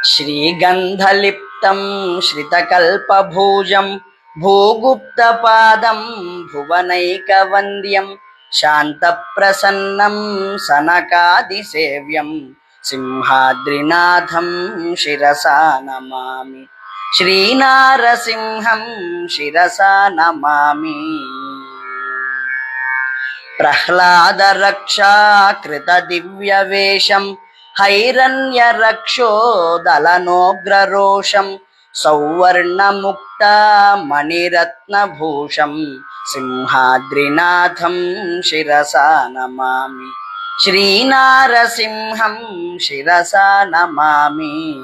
శ్రీగంధలిప్తం శ్రితకల్పభూజం భూగుప్తపాదం భువనైకవంద్యం శాంతప్రసన్నం సనకాదిసేవ్యం సింహాద్రినాథం శిరసా నమామి. శ్రీనారసింహం శిరసా నమామి. ప్రహ్లాదరక్షాకృత దివ్యవేషం హైరణ్యరక్షోదలనోగ్రరోషం సౌవర్ణముక్త మణిరత్నభూషం సింహాద్రినాథం శిరసా నమామి. శ్రీనారసింహం శిరసా నమామి.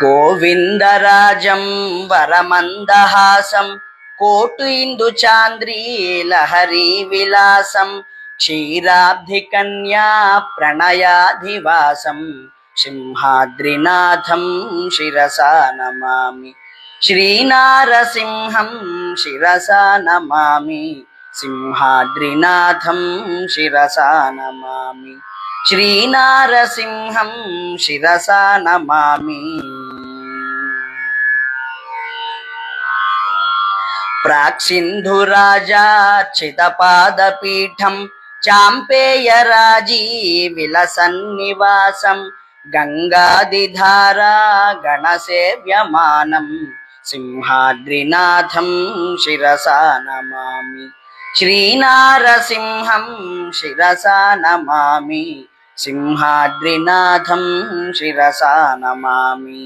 గోవిందరాజం వరమందహాసం కోటీందుచాంద్రీ లహరీ విలాసం క్షీరాబ్ధికన్యా ప్రణయాధివాసం సింహాద్రినాథం శిరసా నమామి. శ్రీనారసింహం శిరసా నమామి. సింహాద్రినాథం శిరసా నమామి. శ్రీనారసింహం శిరసా నమామి. ప్రాక్సింధురాజార్చితపాదపీఠం చాంపేయరాజీ విలసన్నివాసం గంగాదిధారా గణసేవ్యమానం సింహాద్రినాథం శిరసా నమామి. శ్రీనారసింహం శిరసా నమామి. సింహాద్రినాథం శిరసా నమామి.